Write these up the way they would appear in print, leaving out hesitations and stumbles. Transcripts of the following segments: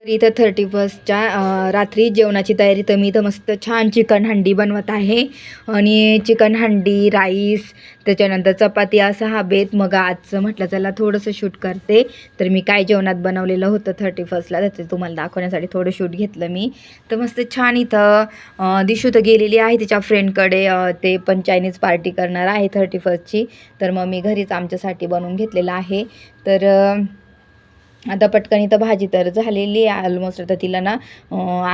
इथं 31च्या रात्री जेवणाची तयारी. तर मी इथं मस्त छान चिकन हंडी बनवत आहे आणि चिकन हंडी, राईस, त्याच्यानंतर चपाती असा हा बेत. मग आजचं म्हटलं चला थोडंसं शूट करते. तर मी काय जेवणात बनवलेलं होतं 31ला तर ते तुम्हाला दाखवण्यासाठी थोडं शूट घेतलं मी. तर मस्त छान इथं दिशू तर गेलेली आहे तिच्या फ्रेंडकडे. ते पण चायनीज पार्टी करणार आहे 31ची. तर मग मी घरीच आमच्यासाठी बनवून घेतलेलं आहे. तर आता पटकन इथं भाजी तर झालेली आहे ऑलमोस्ट. आता तिला ना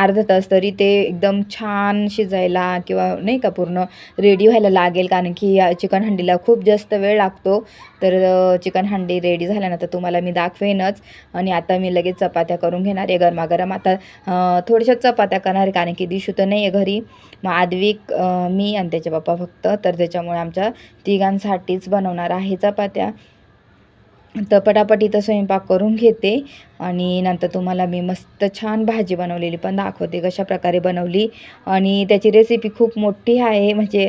अर्धा तास तरी ते एकदम छान शिजायला किंवा नाही का पूर्ण रेडी व्हायला लागेल, कारण की या चिकन हंडीला खूप जास्त वेळ लागतो. तर चिकन हंडी रेडी झाल्यानंतर तुम्हाला मी दाखवेनच. आणि आता मी लगेच चपात्या करून घेणार आहे गरमागरम. आता थोड्याशा चपात्या करणार आहे कारण की दिशू तर नाही आहे घरी. मग आद्विक, मी आणि त्याचे पप्पा फक्त. तर त्याच्यामुळे आमच्या तिघांसाठीच बनवणार आहे चपात्या. तर पटापट इथं स्वयंपाक करून घेते आणि नंतर तुम्हाला मी मस्त छान भाजी बनवलेली पण दाखवते कशा प्रकारे बनवली. आणि त्याची रेसिपी खूप मोठी आहे, म्हणजे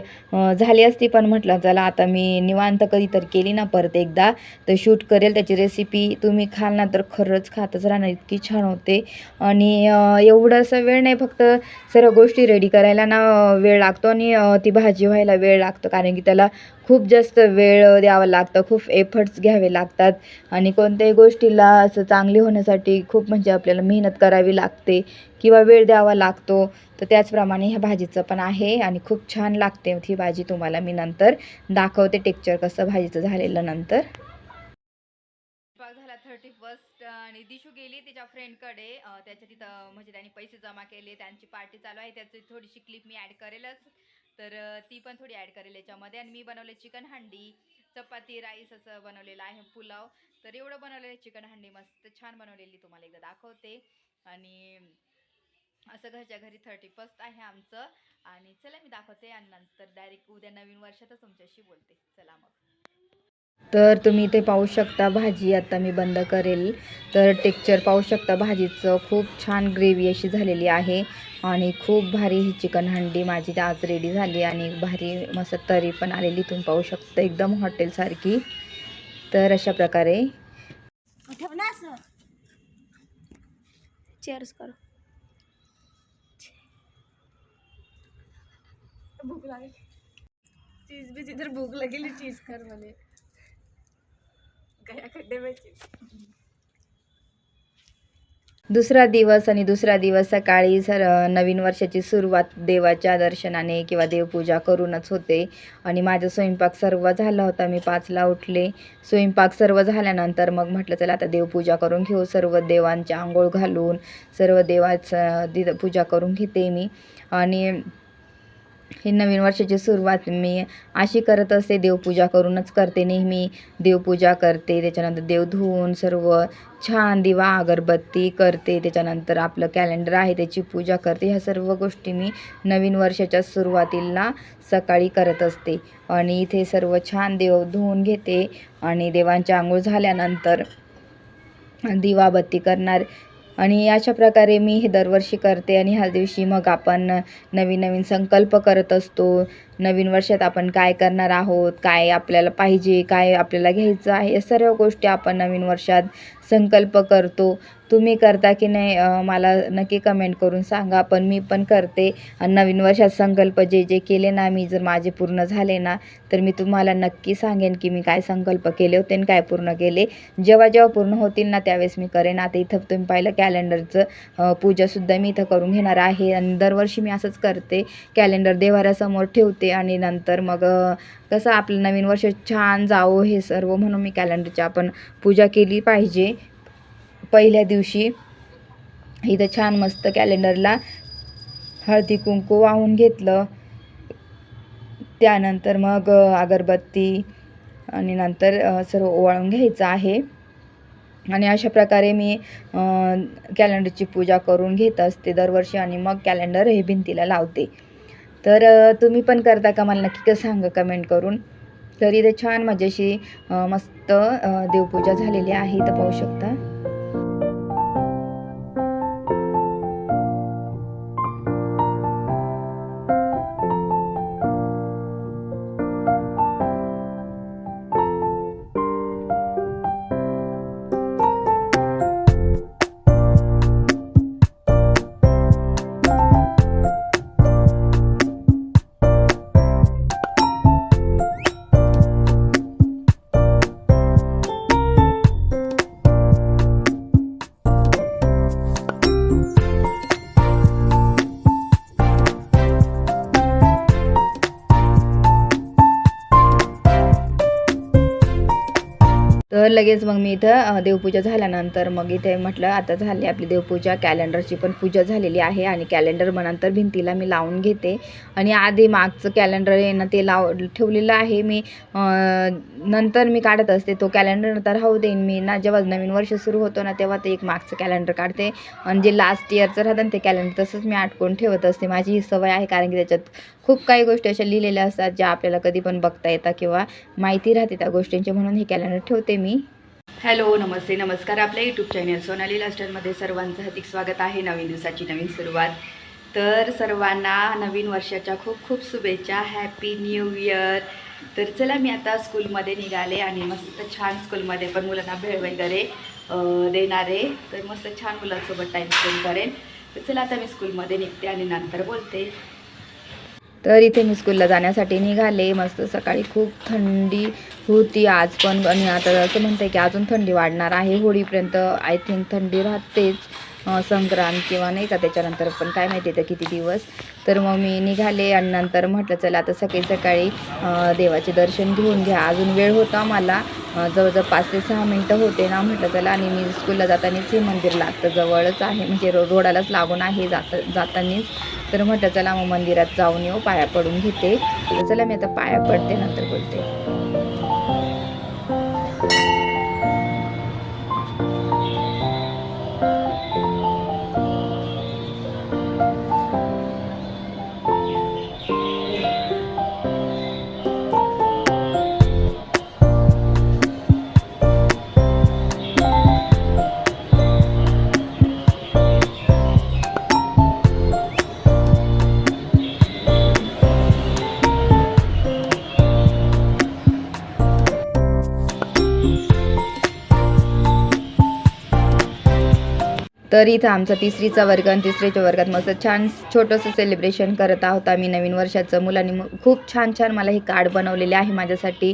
झाली असती पण म्हटलं चला आता मी निवांत कधीतरी केली ना परत एकदा तर शूट करेल त्याची रेसिपी. तुम्ही खाल ना तर खरंच खातच राहणार, इतकी छान होते. आणि एवढं असं वेळ नाही, फक्त सर्व गोष्टी रेडी करायला ना वेळ लागतो आणि ती भाजी व्हायला वेळ लागतो, कारण की त्याला खूप जास्त वेळ द्यावा लागतं, खूप एफर्ट्स घ्यावे लागतात. आणि कोणत्याही गोष्टीला असं चांगली होण्यासाठी खूप म्हणजे आपल्याला मेहनत करावी लागते किंवा वेळ द्यावा लागतो. तर त्याचप्रमाणे ह्या भाजीचं पण आहे आणि खूप छान लागते ही भाजी. तुम्हाला मी नंतर दाखवते टेक्चर कसं भाजीचं झालेलं नंतर. झाला 31 आणि दिशू गेली तिच्या फ्रेंडकडे. त्याच्या तिथं म्हणजे त्यांनी पैसे जमा केले, त्यांची पार्टी चालू आहे, त्याची थोडीशी क्लिप मी ॲड करेलच. तर ती पण थोडी ॲड करेल याच्यामध्ये. आणि मी बनवले चिकन हंडी, चपाती, राईस असं बनवलेलं आहे, पुलाव. तर एवढं बनवलेलं चिकन हंडी मस्त छान बनवलेली, तुम्हाला एकदा दाखवते. आणि असं घरच्या घरी 31 आहे आमचं. आणि चला मी दाखवते आणि नंतर डायरेक्ट उद्या नवीन वर्षातच तुमच्याशी बोलते. चला मग. तर तुम्ही इथे पाहू शकता भाजी आता मी बंद करेल. तर टेक्चर पाहू शकता भाजीचं, खूप छान ग्रेव्ही अशी झालेली आहे. आणि खूप भारी ही चिकन हंडी माझी आज रेडी झाली आणि भारी मस्त तरी पण आलेली, तुम्ही पाहू शकता एकदम हॉटेलसारखी. तर अशा प्रकारे चेअर्स करो. भूक लागली, चीज भी जिधर भूक लगेली चीज कर म्हणे. गया खड्डे में चीज. दुसरा दिवस आणि दुसरा दिवस सकाळी नवीन वर्षाची सुरुवात देवाच्या दर्शनाने किंवा देवपूजा करूनच होते. आणि माझा स्वयंपाक सर्व झाला होता, मी 5ला उठले. स्वयंपाक सर्व झाल्यानंतर मग म्हटलं चला आता देवपूजा करून घेऊ. सर्व देवांची आंघोळ घालून सर्व देवाचं पूजा करून घेते मी. आणि ही नवीन वर्षाची सुरुवात मी अशी करत असते, देवपूजा करूनच करते नेहमी. देवपूजा करते, त्याच्यानंतर देव धुवून सर्व छान दिवा अगरबत्ती करते, त्याच्यानंतर आपलं कॅलेंडर आहे त्याची पूजा करते. ह्या सर्व गोष्टी मी नवीन वर्षाच्या सुरुवातीला सकाळी करत असते. आणि इथे सर्व छान देव धुवून घेते आणि देवांच्या आंघोळ झाल्यानंतर दिवाबत्ती करणार. आणि अशा प्रकारे मी हे दरवर्षी करते. आणि ह्या दिवशी मग आपण नवीन नवीन संकल्प करत असतो. नवीन वर्षात आपण काय करणार आहोत, काय आपल्याला पाहिजे, काय आपल्याला घ्यायचं आहे, या सर्व गोष्टी आपण नवीन वर्षात संकल्प करतो. तुम्ही करता की नाही मला नक्की कमेंट करून सांगा. पण मी पण करते. आणि नवीन वर्षात संकल्प जे जे केले ना मी, जर माझे पूर्ण झाले ना तर मी तुम्हाला नक्की सांगेन की मी काय संकल्प केले होते आणि काय पूर्ण केले. जेव्हा जेव्हा पूर्ण होतील ना त्यावेळेस मी करेन. आता इथं तुम्ही पाहिलं कॅलेंडरचं पूजासुद्धा मी इथं करून घेणार आहे. आणि दरवर्षी मी असंच करते, कॅलेंडर देवाऱ्यासमोर ठेवते आणि नंतर मग कसं आपलं नवीन वर्ष छान जावं हे सर्व म्हणून मी कॅलेंडरची आपण पूजा केली पाहिजे. पहिल्या दिवशी इथं छान मस्त कॅलेंडरला हळदी कुंकू वाहून घेतलं. त्यानंतर मग अगरबत्ती आणि नंतर सर्व ओवाळून घ्यायचं आहे. आणि अशा प्रकारे मी कॅलेंडरची पूजा करून घेत असते दरवर्षी. आणि मग कॅलेंडर हे भिंतीला लावते. तर तुम्ही पण करता का मला नक्की सांगा कमेंट करून. तर इथे छान मजेशी मस्त देवपूजा झालेली आहे, तर पाहू शकता. तर लगेच मग मी इथं देवपूजा झाल्यानंतर मग इथे म्हटलं आता झाली आपली देवपूजा. कॅलेंडरची पण पूजा झालेली आहे आणि कॅलेंडर मग नंतर भिंतीला मी लावून घेते. आणि आधी मागचं कॅलेंडर आहे ना ते ठेवलेलं आहे मी. नंतर मी काढत असते तो कॅलेंडर, नंतर राहू देईन मी ना. जेव्हा नवीन वर्ष सुरू होतो ना तेव्हा ते एक मागचं कॅलेंडर काढते आणि जे लास्ट इयरचं राहतं ना ते कॅलेंडर तसंच मी आटकून ठेवत असते. माझी ही सवय आहे, कारण की त्याच्यात खूप काही गोष्टी अशा लिहिलेल्या असतात ज्या आपल्याला कधी पण बघता येतात किंवा माहिती राहते त्या गोष्टींची, म्हणून हे कॅलेंडर ठेवते मी. हॅलो, नमस्ते, नमस्कार. आपल्या यूट्यूब चॅनल सोनाली लाईफस्टाईलमध्ये सर्वांचं हार्दिक स्वागत आहे. नवीन दिवसाची नवीन सुरुवात. तर सर्वांना नवीन वर्षाच्या खूप खूप शुभेच्छा. Happy new year. तर चला मी आता स्कूलमध्ये निघाले आणि मस्त छान स्कूलमध्ये पण मुलांना भेळ वगैरे देणार आहे. तर मस्त छान मुलांसोबत टाईम स्पेंड करेन. तर चला आता मी स्कूलमध्ये निघते आणि नंतर बोलते. तर इथे मी स्कूलला जाण्यासाठी निघाले. मस्त सकाळी खूप थंडी होती आज पण, आणि आता असं म्हणते की अजून थंडी वाढणार आहे. होळीपर्यंत आय थिंक थंडी राहतेच, संक्रांत किंवा नाही का त्याच्यानंतर पण काय माहिती तर किती दिवस. तर मग मी निघाले आणि नंतर म्हटलं चला आता सकाळी सकाळी देवाचे दर्शन घेऊन घ्या. अजून वेळ होता मला, जवळजवळ 5 ते 6 मिनटं होते ना. म्हटलं चला, आणि मी स्कूलला जातानीच हे मंदिर लागतं, जवळच आहे म्हणजे रोडालाच लागून आहे जातानीच. तर म्हटलं चला मग मंदिरात जाऊन येऊ, पाया पडून घेते. तर चला मी आता पाया पडते, नंतर बोलते. तर इथं आमचा तिसरीचा वर्ग आणि तिसरीच्या वर्गात मस्त छान छोटंसं सेलिब्रेशन करत आहोत आम्ही नवीन वर्षाचं. मुलांनी खूप छान छान मला हे कार्ड बनवलेले आहे माझ्यासाठी,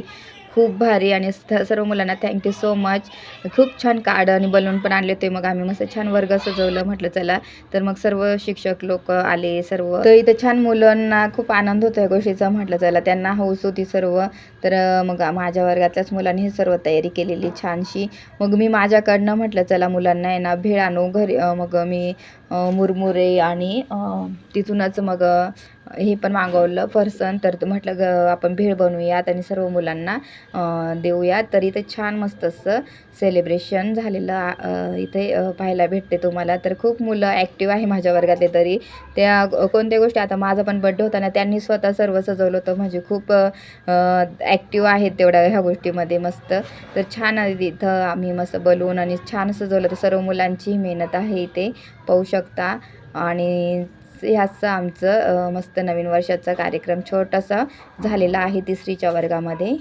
खूप भारी. आणि सर्व मुलांना थँक्यू सो मच. खूप छान कार्ड आणि बलून पण आणले होते. मग आम्ही मस्त छान वर्ग सजवलं. म्हटलं चला, तर मग सर्व शिक्षक लोक आले सर्व. तर इथं छान मुलांना खूप आनंद होतो या गोष्टीचा. म्हटलं चला, त्यांना हौस होती सर्व. तर मग माझ्या वर्गातल्याच मुलांनी सर्व तयारी केलेली छानशी. मग मी माझ्याकडनं म्हटलं चला मुलांना आहे ना भेळ आणू घरी. मग मी मुरमुरे आणि तिथूनच मग हे पण मागवलं फरसन. तर म्हटलं आपण भेळ बनवूयात आणि सर्व मुलांना देऊयात. तर इथे छान मस्त असं सेलिब्रेशन झालेलं इथे पाहायला भेटते तुम्हाला. तर खूप मुलं ॲक्टिव्ह आहे माझ्या वर्गातले. तरी त्या कोणत्या गोष्टी, आता माझा पण बड्डे होता ना, त्यांनी स्वतः सर्व सजवलं होतं, म्हणजे खूप ॲक्टिव्ह आहेत तेवढ्या ह्या गोष्टीमध्ये मस्त. तर छान इथं आम्ही मस्त बलून आणि छान सजवलं. तर सर्व मुलांची मेहनत आहे इथे, पाहू शकता. आणि ह्याचं आमचं मस्त नवीन वर्षाचा कार्यक्रम छोटासा झालेला आहे तिसरीच्या वर्गामध्ये.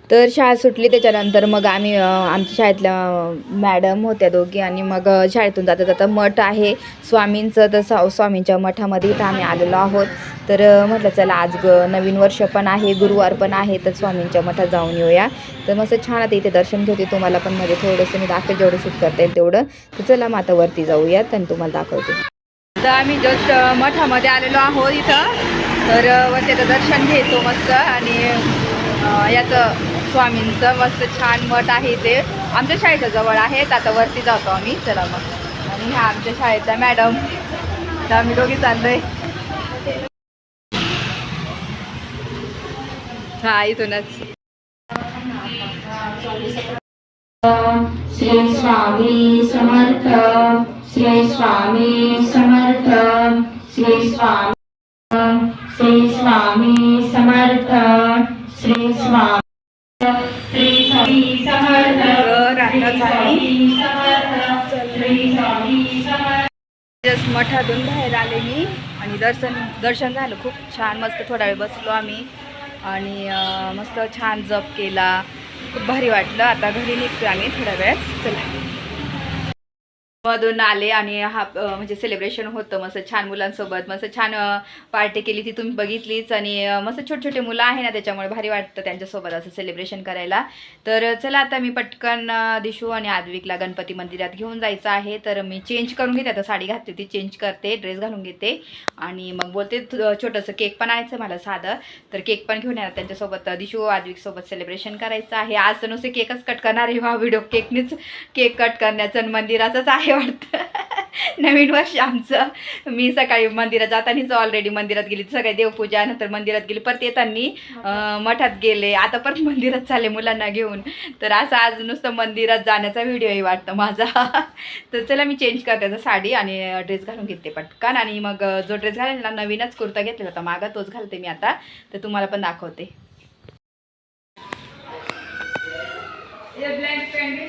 तर शाळा सुटली त्याच्यानंतर मग आम्ही आमच्या शाळेतल्या मॅडम होत्या दोघी, आणि मग शाळेतून जाता जाता मठ आहे स्वामींचं, तर स्वामींच्या मठामध्ये इथं आम्ही आलेलो आहोत. तर म्हटलं चला आज नवीन वर्ष पण आहे, गुरुवार पण आहे, तर स्वामींच्या मठात जाऊन येऊया. तर मस्त छान आता इथे दर्शन घेते. तुम्हाला पण म्हणजे थोडंसं मी दाखवेल, जेवढं शूट करता येईल तेवढं. तर चला मग आता वरती जाऊयात आणि तुम्हाला दाखवते. तर आम्ही जस्ट मठामध्ये आलेलो आहोत इथं. तर वरती दर्शन घेतो मस्त. आणि याचं स्वामींचं मस्त छान मठ आहे ते आमच्या शाळेच्या जवळ आहे. तर आता वरती जातो आम्ही, चला मग. आणि ह्या आमच्या शाळेच्या मॅडम, तर आम्ही दोघी चाललोय. हा इथूनच. श्री स्वामी समर्थ, श्री स्वामी समर्थ, श्री स्वामी, श्री स्वामी समर्थ, श्री स्वामी, श्री स्वामी समर्थ, श्री स्वामी समर्थ, श्री स्वामी समर्थ. जस्ट मठातून बाहेर आले मी आणि दर्शन झालं खूप छान. मस्त थोडा वेळ बसलो आम्ही आणि मस्त छान जप केला. खूप भारी वाटलं. आता घरी निघतो आम्ही थोड्या वेळात. चला. मधून आले आणि म्हणजे सेलिब्रेशन होतं मस्त छान मुलांसोबत. मस्त छान पार्टी केली ती तुम्ही बघितलीच. आणि मस्त छोटे छोटे मुलं आहे ना त्याच्यामुळे भारी वाटतं त्यांच्यासोबत असं सेलिब्रेशन करायला. तर चला आता मी पटकन दिशू आणि आद्विकला गणपती मंदिरात घेऊन जायचं आहे. तर मी चेंज करून घेते. आता साडी घातली ती चेंज करते, ड्रेस घालून घेते आणि मग बोलते छोटंसं केक पण आणायचं मला साधं. तर केक पण घेऊन येणार त्यांच्यासोबत. दिशू आद्विकसोबत सेलिब्रेशन करायचं आहे. आज तर नुसते केकच कट करणार आहे. हा व्हिडिओ केकनेच केक कट करण्याचं आणि मंदिराचंच आहे वाटतं. नवीन वर्ष आमचं. मी सकाळी मंदिरात जातानीच ऑलरेडी मंदिरात गेली. सकाळी देवपूजा, नंतर मंदिरात गेली, परत येताना मठात गेले, आता परत मंदिरात चालले मुलांना घेऊन. तर असं आज नुसतं मंदिरात जाण्याचा व्हिडिओही वाटतं माझा. तर चला मी चेंज करते साडी आणि ड्रेस घालून घेते पटकन. आणि मग जो ड्रेस घालेल ना नवीनच कुर्ता घेतलेला होता मागा, तोच घालते मी आता. तर तुम्हाला पण दाखवते. ब्लॅक पॅन्ट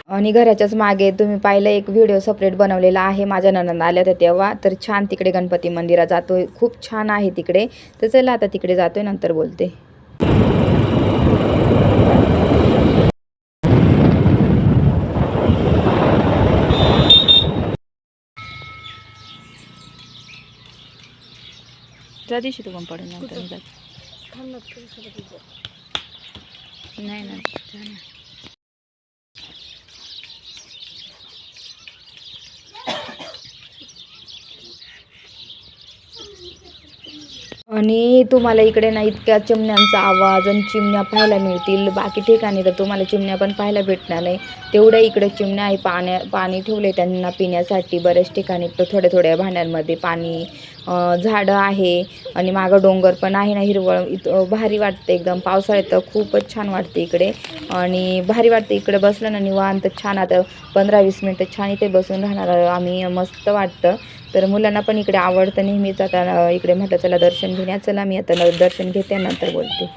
आणि घराच्याच मागे तुम्ही पाहिलं एक व्हिडिओ सेपरेट बनवलेला आहे. माझ्या नणंद आल्या होत्या तेव्हा. तर छान तिकडे गणपती मंदिरात जातोय. खूप छान आहे तिकडे. तर चला आता तिकडे जातोय, नंतर बोलते. त्या दिवशी तू पण पडून नाही ना. आणि तुम्हाला इकडे ना इतक्या चिमण्यांचा आवाज आणि चिमण्या पाहायला मिळतील. बाकी ठिकाणी तर तुम्हाला चिमण्या पण पाहायला भेटणार नाही. तेवढ्या इकडे चिमण्या आहे. पाणी ठेवले त्यांना पिण्यासाठी बऱ्याच ठिकाणी. तर थोड्या थोड्या भांड्यांमध्ये पाणी, झाडं आहे आणि मागं डोंगर पण आहे ना हिरवळ. भारी वाटतं एकदम. पावसाळ्यात तर खूपच छान वाटते इकडे. आणि भारी वाटतं इकडे बसलं ना निवांत छान. आता 15-20 मिनटं छान इथे बसून राहणार आम्ही. मस्त वाटतं. तर मुलांना पण इकडे आवडतं नेहमीच. आता इकडे म्हटलं चला दर्शन घेऊया. चला मी आता दर्शन घेते नंतर बोलते.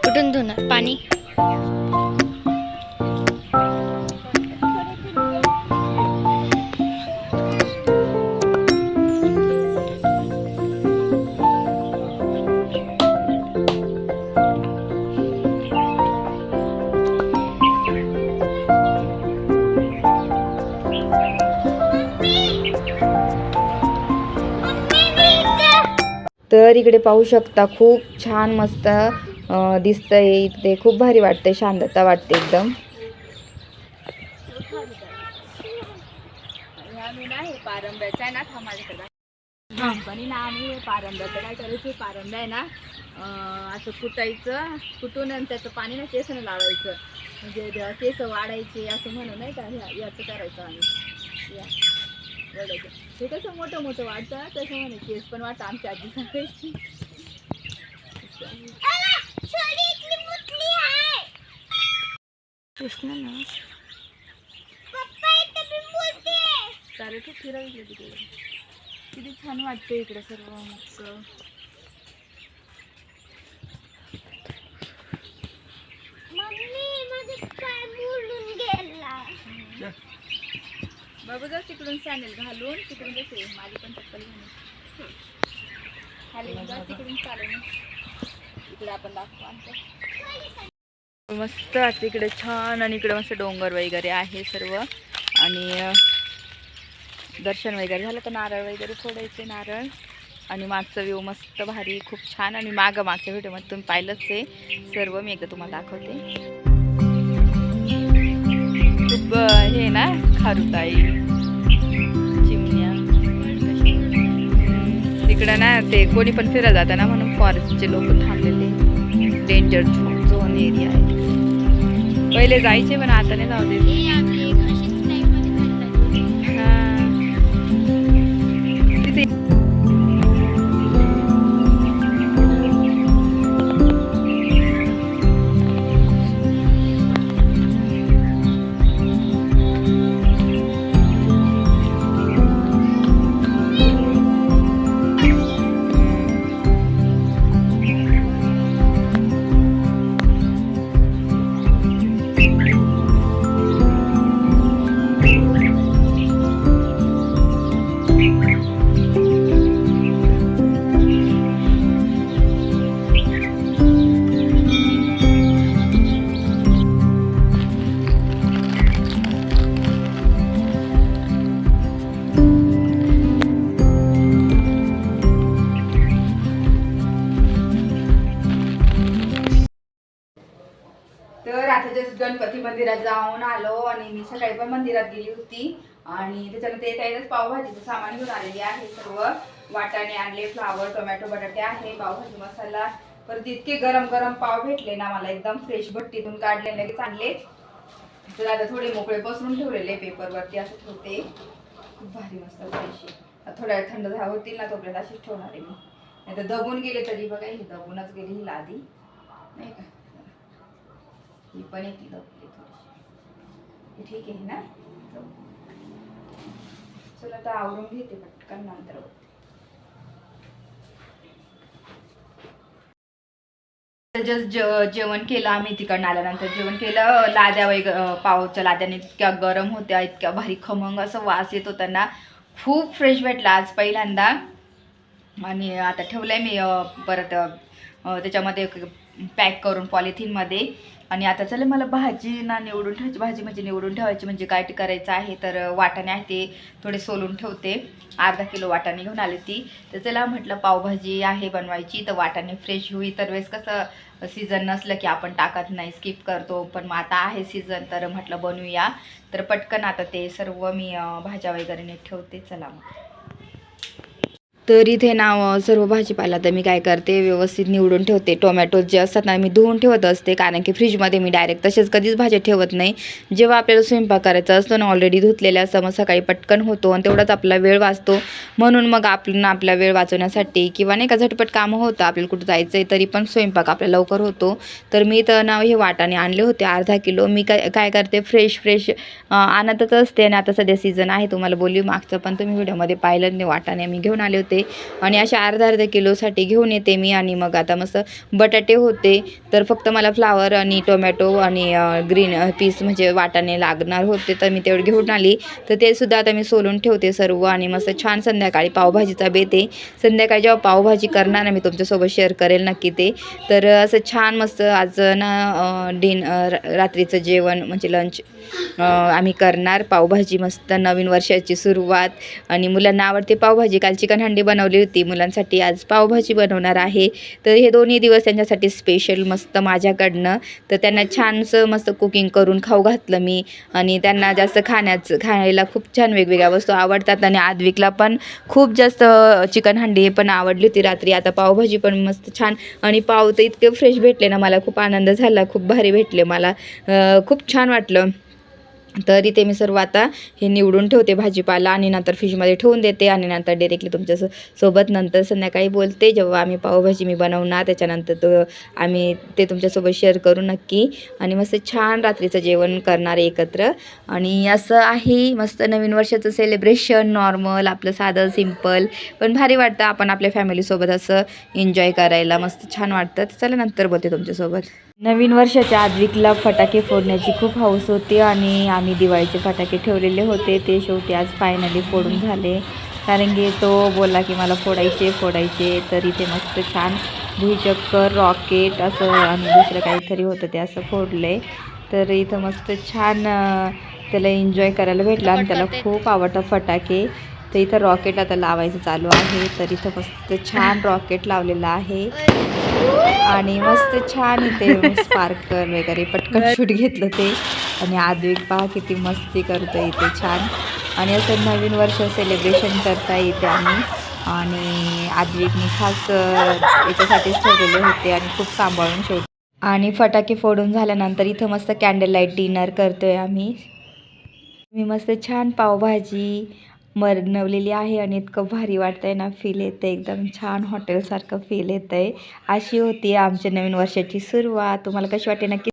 कुठून धुणार पाणी? तर इकडे पाहू शकता खूप छान मस्त दिसतंय इथे. खूप भारी वाटतंय, शांतता वाटते एकदम. आम्ही नाही पारंब्याचा आहे ना हा माझ्याकडे लहानपणी ना आम्ही पारंब्याचं काय करायचं, पारंब्या आहे ना असं कुटायचं, कुटून आणि त्याचं पाणी ना केसानं लावायचं, म्हणजे केस वाढायचे असं म्हणून नाही का. याचं करायचं आम्ही वडायचं. हे कसं मोठं मोठं वाटतं तसं म्हणे केस पण वाटतं. आमची आजी सांगायची. कृष्ण ना अरे तू फिरायला तिकडे किती छान वाटते इकडे सर्व मस्त. बाबू जर तिकडून सॅन्डल घालून तिकडून कसे माझी पण चप्पल घालून खाली जा तिकडून चालून इकडे आपण दाखवू आमचं मस्त वाटतं इकडे छान. आणि इकडे मस्त डोंगर वगैरे आहे सर्व. आणि दर्शन वगैरे झालं तर नारळ वगैरे फोडायचे नारळ. आणि मागचा व्ह्यू मस्त भारी खूप छान. आणि मागच्या व्हिडिओमध्ये तुम्ही पाहिलंच आहे सर्व. मी एकदा तुम्हाला दाखवते. खूप हे ना खारुताई चिमण्या तिकडं ना ते कोणी पण फिरायला जातं ना म्हणून फॉरेस्टचे लोक थांबलेले. डेंजर झोन एरिया आहे. पहिले जायचे पण आता नाही जाऊ दे. तर आता जस्ट गणपती मंदिरात जाऊन आलो. आणि मी सकाळी पण मंदिरात गेली होती. आणि त्याच्यानंतर येताच पावभाजीचं सामान घेऊन आलेली आहे सर्व. वाटाणे आणले, फ्लावर, टोमॅटो, बटाटे आहे, पावभाजी मसाला. परत इतके गरम गरम पाव भेटले ना मला एकदम फ्रेश भट्टीतून काढले लगेच आणले. तर आता थोडे मोकळे पसरून ठेवलेले पेपरवरती असं ठेवते. खूप भारी मस्त फ्रेश. थोड्या वेळ थंड होतील ना तोपर्यंत अशीच ठेवणार आहे मी. नाही तर दबून गेले तरी बघा ही दबूनच गेली हिला आधी नाही का. ही पण एक दबली थोडीशी. ठीक आहे ना. चला आता आवरून घेते पटकन नंतर. जस्ट जेवण केलं आम्ही. तिकडनं आल्यानंतर जेवण केलं. लाद्या पावच्या लाद्याने इतक्या गरम होत्या, इतक्या भारी खमंग असं वास येत होता ना. खूप फ्रेश भेटला आज पहिल्यांदा. आणि आता ठेवलंय मी परत त्याच्यामध्ये पॅक करून पॉलिथिनमध्ये. आणि आता चला मला भाजी ना निवडून ठेवायची. भाजी म्हणजे निवडून ठेवायची म्हणजे काय करायचं आहे तर वाटाणे आहे ते थोडे सोलून ठेवते. अर्धा किलो वाटाणे घेऊन आले ती. तर चला म्हटलं पावभाजी आहे बनवायची तर वाटाणे फ्रेश होईल. तर वेळेस कसं सीझन नसलं की आपण टाकत नाही, स्किप करतो. पण मग आता आहे सीझन तर म्हटलं बनवूया. तर पटकन आता ते सर्व मी भाज्या वगैरे नीट ठेवते. चला मग. तर इथे ना सर्व भाजीपाला तर मी काय करते व्यवस्थित निवडून ठेवते. टोमॅटो जे असतात ना मी धुवून ठेवत असते. कारण की फ्रीजमध्ये मी डायरेक्ट तसेच कधीच भाज्या ठेवत नाही. जेव्हा आपल्याला स्वयंपाक करायचा असतो ना ऑलरेडी धुतलेल्या असतं मग सकाळी पटकन होतो आणि तेवढाच आपला वेळ वाचतो. म्हणून मग आपला वेळ वाचवण्यासाठी किंवा नाही का झटपट कामं होतं. आपल्याला कुठं जायचं आहे तरी पण स्वयंपाक आपला लवकर होतो. तर मी तर ना हे वाटाणे आणले होते अर्धा किलो. मी काय करते फ्रेश आणतच असते. आणि आता सध्या सीझन आहे तुम्हाला बोलली मागचं पण तुम्ही व्हिडिओमध्ये पाहिलं नाही. वाटाणे मी घेऊन आले होते आणि अशा अर्धा किलोसाठी घेऊन येते मी. आणि मग आता मस्त बटाटे होते तर फक्त मला फ्लावर आणि टोमॅटो आणि ग्रीन पीस म्हणजे वाटाणे लागणार होते तर मी तेवढे घेऊन आली. तर ते सुद्धा आता मी सोलून ठेवते सर्व. आणि मस्त छान संध्याकाळी पावभाजीचा बेत आहे. संध्याकाळी जेव्हा पावभाजी करणार ना मी तुमच्यासोबत शेअर करेल नक्की ते. तर असं छान मस्त आज ना रात्रीचं जेवण म्हणजे लंच आम्ही करणार. पावभाजी मस्त नवीन वर्षाची सुरुवात. आणि मुलांना आवडते पावभाजी. काल चिकन हंडी बनवली होती मुलांसाठी. आज पावभाजी बनवणार आहे. तर हे दोन्ही दिवस त्यांच्यासाठी स्पेशल मस्त माझ्याकडनं. तर त्यांना छानसं मस्त कुकिंग करून खाऊ घातलं मी. आणि त्यांना जास्त खायला खूप छान वेगवेगळ्या वस्तू आवडतात. आणि आद्विकला पण खूप जास्त चिकन हंडी पण आवडली होती रात्री. आता पावभाजी पण मस्त छान. आणि पाव तर इतके फ्रेश भेटले ना मला खूप आनंद झाला. खूप भारी भेटले मला. खूप छान वाटलं. तर इथे मी सर्व आता हे निवडून ठेवते भाजीपाला आणि नंतर फ्रीजमध्ये ठेवून देते आणि नंतर डायरेक्टली तुमच्या सोबत नंतर संध्याकाळी बोलते जेव्हा आम्ही पावभाजी मी बनवणार त्याच्यानंतर आम्ही ते तुमच्यासोबत शेअर करू नक्की. आणि मस्त छान रात्रीचं जेवण करणार एकत्र. आणि असं आहे मस्त नवीन वर्षाचं सेलिब्रेशन नॉर्मल आपलं साधं सिम्पल पण भारी वाटतं. आपण आपल्या फॅमिलीसोबत असं एन्जॉय करायला मस्त छान वाटतं. चला नंतर बोलते तुमच्यासोबत. नवीन वर्षाच्या आदविकला फटाके फोडण्याची खूप हौस होती आणि आम्ही दिवाळीचे फटाके ठेवलेले होते ते शेवटी आज फायनली फोडून झाले. कारण की तो बोलला की मला फोडायचे तर इथे मस्त छान भुईचक्कर रॉकेट असं आणि दुसरं काहीतरी होतं ते असं फोडले. तर इथं मस्त छान त्याला एन्जॉय करायला भेटलं आणि त्याला खूप आवडतं फटाके. तर इथं रॉकेट आता लावायचं चालू आहे. तर इथं मस्त छान रॉकेट लावलेलं आहे आणि मस्त छान इथे स्पार्कल वगैरे पटकन शूट घेतलं ते. आणि आद्विक पहा किती मस्ती करतो इथे छान. आणि असं नवीन वर्ष सेलिब्रेशन करता येते आम्ही. आणि आद्विकनी खास याच्यासाठीच ठेवलेले होते आणि खूप सांभाळून शेवटी. आणि फटाके फोडून झाल्यानंतर इथं मस्त कॅन्डल लाईट डिनर करतोय आम्ही. मी मस्त छान पावभाजी बनवलेली आहे आणि इतकं भारी वाटतंय ना फील येतं एकदम छान हॉटेलसारखं फील येतं आहे. अशी होती आमच्या नवीन वर्षाची सुरुवात. तुम्हाला कशी वाटते नक्की